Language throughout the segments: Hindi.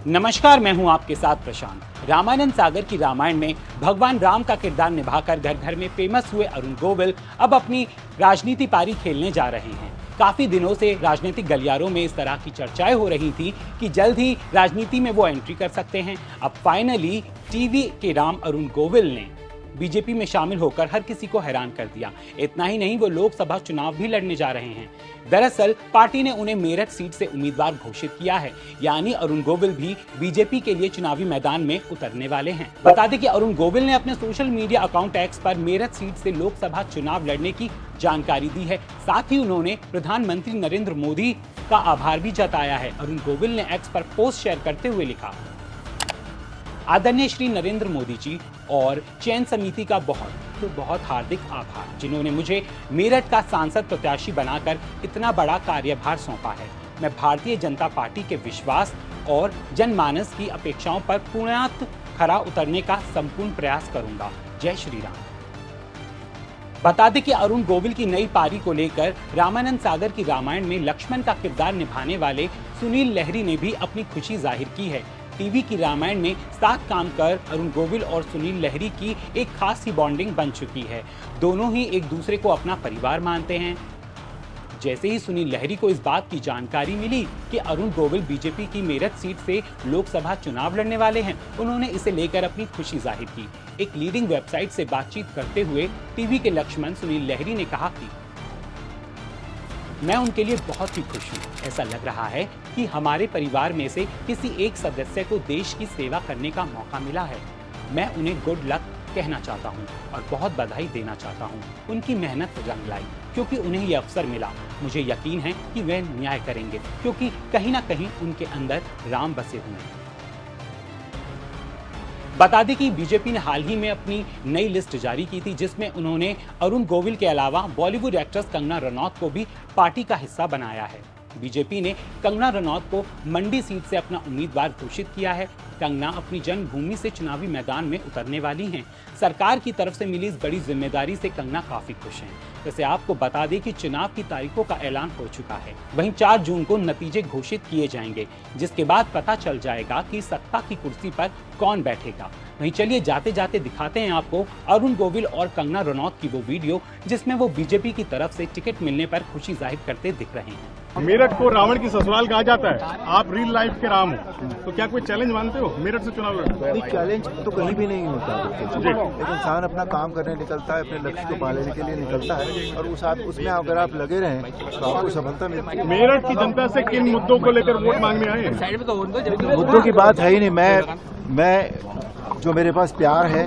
नमस्कार, मैं हूं आपके साथ प्रशांत। रामानंद सागर की रामायण में भगवान राम का किरदार निभाकर घर घर में फेमस हुए अरुण गोविल अब अपनी राजनीति पारी खेलने जा रहे हैं। काफी दिनों से राजनीतिक गलियारों में इस तरह की चर्चाएं हो रही थी कि जल्द ही राजनीति में वो एंट्री कर सकते हैं। अब फाइनली टीवी के राम अरुण गोविल ने बीजेपी में शामिल होकर हर किसी को हैरान कर दिया। इतना ही नहीं, वो लोकसभा चुनाव भी लड़ने जा रहे हैं। दरअसल पार्टी ने उन्हें मेरठ सीट से उम्मीदवार घोषित किया है, यानी अरुण गोविल भी बीजेपी के लिए चुनावी मैदान में उतरने वाले हैं। बता दें कि अरुण गोविल ने अपने सोशल मीडिया अकाउंट एक्स पर मेरठ सीट से लोकसभा चुनाव लड़ने की जानकारी दी है। साथ ही उन्होंने प्रधानमंत्री नरेंद्र मोदी का आभार भी जताया है। अरुण गोविल ने एक्स पर पोस्ट शेयर करते हुए लिखा, आदरणीय श्री नरेंद्र मोदी जी और चयन समिति का बहुत हार्दिक आभार, जिन्होंने मुझे मेरठ का सांसद प्रत्याशी बनाकर इतना बड़ा कार्यभार सौंपा है। मैं भारतीय जनता पार्टी के विश्वास और जनमानस की अपेक्षाओं पर पूर्णतः खरा उतरने का संपूर्ण प्रयास करूंगा। जय श्री राम। बता दें कि अरुण गोविल की नई पारी को लेकर रामानंद सागर की रामायण में लक्ष्मण का किरदार निभाने वाले सुनील लहरी ने भी अपनी खुशी जाहिर की है। टीवी की रामायण में साथ काम कर अरुण गोविल और सुनील लहरी की एक खास ही बॉन्डिंग बन चुकी है। दोनों ही एक दूसरे को अपना परिवार मानते हैं। जैसे ही सुनील लहरी को इस बात की जानकारी मिली कि अरुण गोविल बीजेपी की मेरठ सीट से लोकसभा चुनाव लड़ने वाले हैं, उन्होंने इसे लेकर अपनी खुशी जाहिर की। एक लीडिंग वेबसाइट से बातचीत करते हुए टीवी के लक्ष्मण सुनील लहरी ने कहा कि मैं उनके लिए बहुत ही खुश हूँ। ऐसा लग रहा है कि हमारे परिवार में से किसी एक सदस्य को देश की सेवा करने का मौका मिला है। मैं उन्हें गुड लक कहना चाहता हूँ और बहुत बधाई देना चाहता हूँ। उनकी मेहनत रंग लाई, क्योंकि उन्हें ये अवसर मिला। मुझे यकीन है कि वे न्याय करेंगे, क्योंकि कहीं ना कहीं उनके अंदर राम बसे हुए हैं। बता दें कि बीजेपी ने हाल ही में अपनी नई लिस्ट जारी की थी, जिसमें उन्होंने अरुण गोविल के अलावा बॉलीवुड एक्ट्रेस कंगना रनौत को भी पार्टी का हिस्सा बनाया है। बीजेपी ने कंगना रनौत को मंडी सीट से अपना उम्मीदवार घोषित किया है। कंगना अपनी जन्मभूमि से चुनावी मैदान में उतरने वाली हैं। सरकार की तरफ से मिली इस बड़ी जिम्मेदारी से कंगना काफी खुश हैं। वैसे आपको बता दें कि चुनाव की तारीखों का ऐलान हो चुका है। वहीं 4 जून को नतीजे घोषित किए जाएंगे, जिसके बाद पता चल जाएगा कि सत्ता की कुर्सी पर कौन बैठेगा। वहीं चलिए जाते जाते दिखाते हैं आपको अरुण गोविल और कंगना रनौत की वो वीडियो, जिसमें वो बीजेपी की तरफ से टिकट मिलने पर खुशी जाहिर करते दिख रहे हैं। मेरठ को रावण की ससुराल कहा जाता है। आप रियल लाइफ के राम हो, तो क्या कोई चैलेंज मानते हो मेरठ से चुनाव लड़ना? नहीं, चैलेंज तो कहीं भी नहीं होता। एक इंसान अपना काम करने निकलता है, अपने लक्ष्य को पाने के लिए निकलता है, और उसमें अगर आप लगे रहें तो आपको सफलता मिलती है। मेरठ की जनता से किन मुद्दों को लेकर वोट मांगने आए हैं? मुद्दों की बात है ही नहीं। मैं जो मेरे पास प्यार है,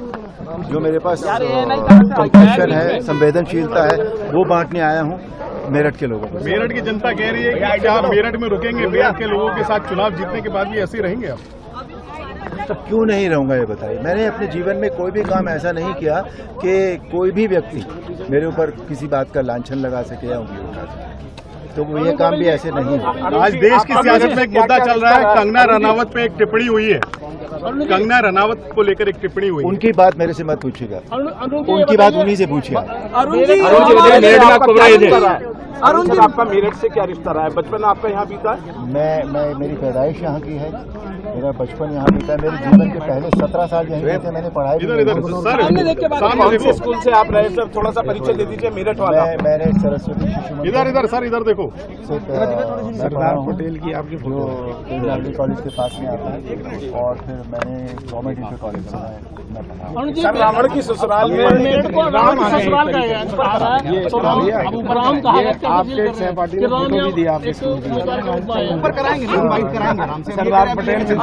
जो मेरे पास कंपैशन है, संवेदनशीलता है, वो बांटने आया हूँ मेरठ के लोगों को। मेरठ की जनता कह रही है कि क्या आप मेरठ में रुकेंगे? मेरठ के लोगों के साथ चुनाव जीतने के बाद भी ऐसे ही रहेंगे आप? तो क्यों नहीं रहूंगा, ये बताइए। मैंने अपने जीवन में कोई भी काम ऐसा नहीं किया कि कोई भी व्यक्ति मेरे ऊपर किसी बात का लांछन लगा सके या उंगली उठा सके, तो वो ये काम भी ऐसे नहीं है। आज देश की सियासत में एक मुद्दा चल रहा है। कंगना रनावत पे एक टिप्पणी हुई है। कंगना रनावत को लेकर एक टिप्पणी हुई। उनकी बात मेरे से मत पूछिएगा, उनकी बात उन्हीं से पूछिए। अरुण जी, आपका मेरठ से क्या रिश्ता रहा है? बचपन आपका यहाँ बीता है? मैं मेरी पैदाइश यहाँ की है, मेरा बचपन यहाँ बीता है। मेरे जीवन के पहले 17 साल यहीं से मैंने पढ़ाई। इधर स्कूल से आप रहे सर, थोड़ा सा परिचय दे दीजिए मेरठ वाला। मैंने सरस्वती शिशु इधर सर, इधर देखो। सरदार पटेल की आपकी जो इंजीनियरिंग कॉलेज के पास में आता है, और फिर मैंने गवर्नमेंट इंटर कॉलेज से मैं पढ़ा। रावण की ससुराल में आपके सहपाठी ने फोटो भी दिया, आपने स्कूल ऊपर कराएंगे, सरदार पटेल।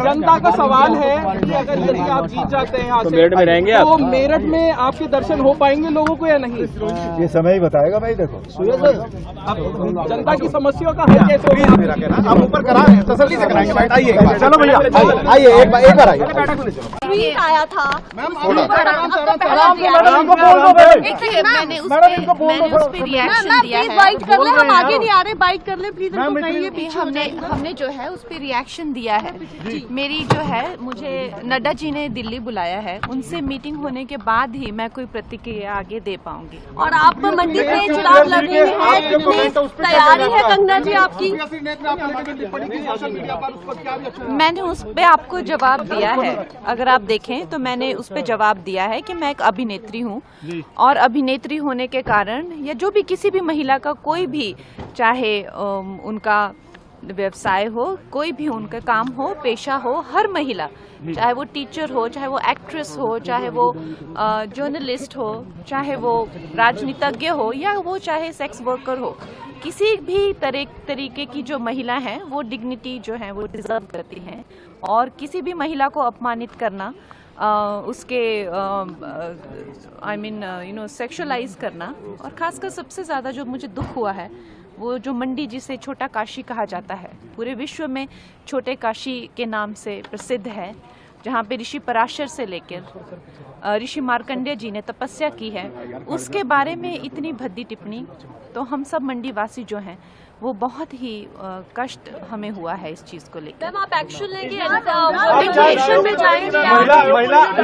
जनता का सवाल है कि अगर यदि आप जीत जाते हैं यहाँ से, मेरठ में रहेंगे तो मेरठ में आपके दर्शन हो पाएंगे लोगों को या नहीं? ये समय ही बताएगा भाई। देखो अब जनता की समस्याओं का हल कैसे होगा? आप ऊपर करा रहे हैं, तसल्ली से कराएंगे। आइए, चलो भैया आइए, एक बार आइए। आया था मैंने उस पे रिएक्शन दिया है। बाइट कर ले, हम आगे नहीं आ रहे, बाइट कर ले प्लीज। हमने जो है उस पे रिएक्शन दिया है। मेरी जो है, मुझे नड्डा जी ने दिल्ली बुलाया है, उनसे मीटिंग होने के बाद ही मैं कोई प्रतिक्रिया आगे दे पाऊंगी। और आप मंडी से चुनाव लड़ रही हैं, कितनी तैयारी है कंगना जी आपकी? मैंने उस पे आपको जवाब दिया है, अगर आप देखें तो मैंने उस पे जवाब दिया है कि मैं एक अभिनेत्री हूँ और अभिनेत्री होने के कारण या जो भी किसी भी महिला का कोई भी, चाहे उनका व्यवसाय हो, कोई भी उनका काम हो, पेशा हो, हर महिला, चाहे वो टीचर हो, चाहे वो एक्ट्रेस हो, चाहे वो जर्नलिस्ट हो, चाहे वो राजनीतिज्ञ हो, या वो चाहे सेक्स वर्कर हो, किसी भी तरीके की जो महिला हैं वो डिग्निटी जो है वो डिजर्व करती हैं। और किसी भी महिला को अपमानित करना, उसके सेक्सुअलाइज करना, और खासकर सबसे ज़्यादा जो मुझे दुख हुआ है वो जो मंडी जिसे छोटा काशी कहा जाता है, पूरे विश्व में छोटे काशी के नाम से प्रसिद्ध है, जहाँ पे ऋषि पराशर से लेकर ऋषि मार्कंडेय जी ने तपस्या की है, उसके बारे में इतनी भद्दी टिप्पणी, तो हम सब मंडी वासी जो हैं वो बहुत ही कष्ट हमें हुआ है इस चीज को लेकर। मैम, आप एक्शन लेंगे, एजुकेशन में जाएंगे,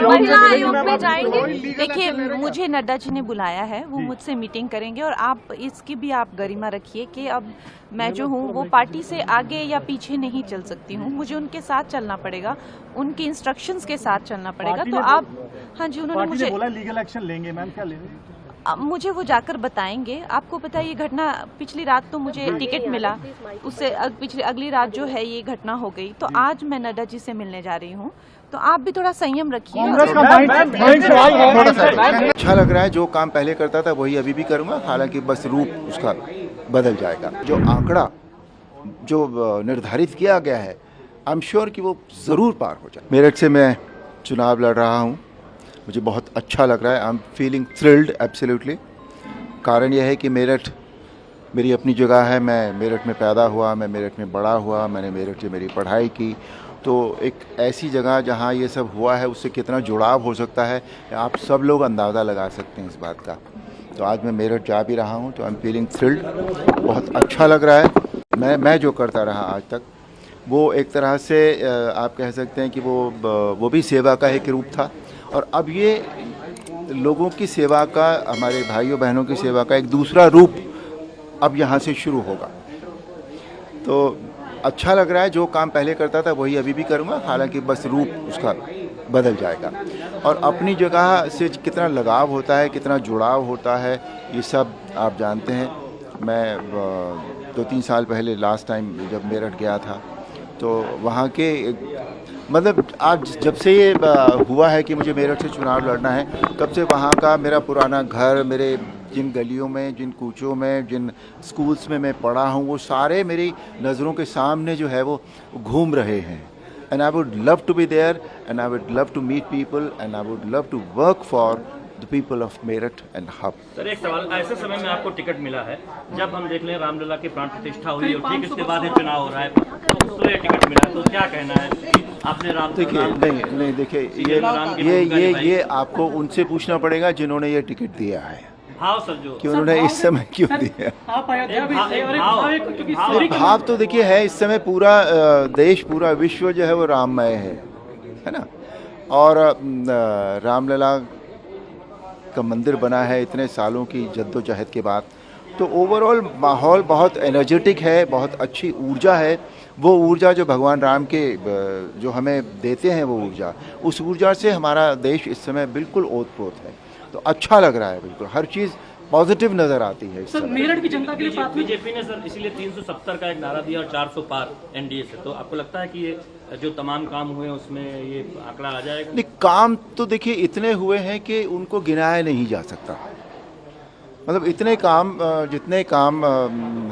महिला आयोग में जाएंगे? देखिए, मुझे नड्डा जी ने बुलाया है, वो मुझसे मीटिंग करेंगे, और आप इसकी भी आप गरिमा रखिए कि अब मैं जो हूँ वो पार्टी से आगे या पीछे नहीं चल सकती हूँ, मुझे उनके साथ चलना पड़ेगा, उनकी इंस्ट्रक्शंस के साथ चलना पड़ेगा। तो आप, हाँ जी, उन्होंने मुझे बोला लीगल एक्शन लेंगे। मैम, क्या लेंगे? मुझे वो जाकर बताएंगे। आपको पता है ये घटना, पिछली रात तो मुझे टिकट मिला, उससे अगली रात जो है ये घटना हो गई, तो आज मैं नड्डा जी से मिलने जा रही हूँ, तो आप भी थोड़ा संयम रखिए। अच्छा लग रहा है, जो काम पहले करता था वही अभी भी करूँगा, हालांकि बस रूप उसका बदल जाएगा। जो आंकड़ा जो निर्धारित किया गया है, आई एम श्योर कि वो ज़रूर पार हो जाए। मेरठ से मैं चुनाव लड़ रहा हूँ, मुझे बहुत अच्छा लग रहा है। I am feeling thrilled absolutely. कारण यह है कि मेरठ मेरी अपनी जगह है, मैं मेरठ में पैदा हुआ, मैं मेरठ में बड़ा हुआ, मैंने मेरठ से मेरी पढ़ाई की, तो एक ऐसी जगह जहाँ ये सब हुआ है उससे कितना जुड़ाव हो सकता है आप सब लोग अंदाज़ा लगा सकते हैं इस बात का। तो आज मैं मेरठ जा भी रहा हूँ, तो आई एम फीलिंग थ्रिल्ड, बहुत अच्छा लग रहा है। मैं जो करता रहा आज तक वो एक तरह से आप कह सकते हैं कि वो भी सेवा का एक रूप था, और अब ये लोगों की सेवा का, हमारे भाइयों बहनों की सेवा का एक दूसरा रूप अब यहाँ से शुरू होगा। तो अच्छा लग रहा है, जो काम पहले करता था वही अभी भी करूँगा, हालांकि बस रूप उसका बदल जाएगा। और अपनी जगह से कितना लगाव होता है, कितना जुड़ाव होता है, ये सब आप जानते हैं। मैं 2-3 साल पहले लास्ट टाइम जब मेरठ गया था, तो वहाँ के मतलब आज जब से ये हुआ है कि मुझे मेरठ से चुनाव लड़ना है, तब से वहाँ का मेरा पुराना घर, मेरे जिन गलियों में, जिन कूचों में, जिन स्कूल्स में मैं पढ़ा हूँ, वो सारे मेरी नज़रों के सामने जो है वो घूम रहे हैं। And I would love to be there, and I would love to meet people, and I would love to work for the people of Meerut and hub. Sir, एक सवाल, ऐसे समय में आपको टिकट मिला है, जब हम देख लें रामलला की प्राण प्रतिष्ठा हुई और ठीक इसके बाद चुनाव हो रहा है, तो ये टिकट मिला, तो क्या कहना है आपने? राम, देखिए, नहीं देखिए, ये आपको उनसे पूछना पड़ेगा जिन्होंने ये टिकट दिया है। भाव सर, जो कि उन्होंने इस समय क्यों दिया। भाव तो देखिए है, इस समय पूरा देश, पूरा विश्व जो है वो राममय है ना। और रामलला का मंदिर बना है इतने सालों की जद्दोजहद के बाद, तो ओवरऑल माहौल बहुत एनर्जेटिक है, बहुत अच्छी ऊर्जा है। वो ऊर्जा जो भगवान राम के जो हमें देते हैं, वो ऊर्जा, उस ऊर्जा से हमारा देश इस समय बिल्कुल ओतप्रोत है। तो अच्छा लग रहा है, बिल्कुल हर चीज़ पॉजिटिव नज़र आती है। सर, मेरठ की जनता के लिए बीजेपी ने सर इसीलिए 370 का एक नारा दिया और 400 पार एनडीए से, तो आपको लगता है कि ये जो तमाम काम हुए हैं उसमें ये आंकड़ा आ जाएगा? नहीं, काम तो देखिए इतने हुए हैं कि उनको गिनाया नहीं जा सकता। मतलब इतने काम, जितने काम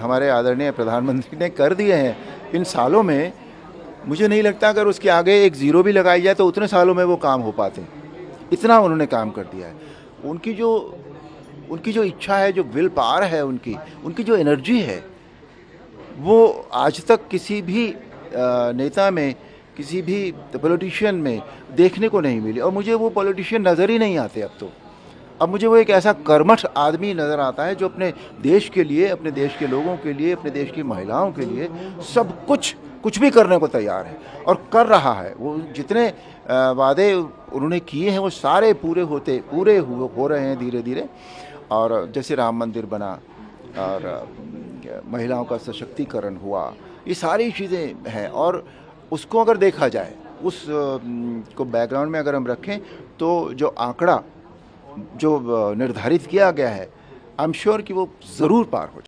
हमारे आदरणीय प्रधानमंत्री ने कर दिए हैं इन सालों में, मुझे नहीं लगता अगर उसके आगे एक ज़ीरो भी लगाई जाए तो उतने सालों में वो काम हो पाते। इतना उन्होंने काम कर दिया है। उनकी जो इच्छा है, जो विल पावर है, उनकी जो एनर्जी है, वो आज तक किसी भी नेता में, किसी भी पॉलिटिशियन में देखने को नहीं मिली। और मुझे वो पॉलिटिशियन नज़र ही नहीं आते अब मुझे वो एक ऐसा कर्मठ आदमी नज़र आता है जो अपने देश के लिए, अपने देश के लोगों के लिए, अपने देश की महिलाओं के लिए सब कुछ कुछ भी करने को तैयार है और कर रहा है। वो जितने वादे उन्होंने किए हैं वो सारे पूरे हो रहे हैं धीरे धीरे। और जैसे राम मंदिर बना और महिलाओं का सशक्तिकरण हुआ, ये सारी चीज़ें हैं। और उसको अगर देखा जाए, उस को बैकग्राउंड में अगर हम रखें, तो जो आंकड़ा जो निर्धारित किया गया है, आई एम श्योर कि वो ज़रूर पार हो जाए।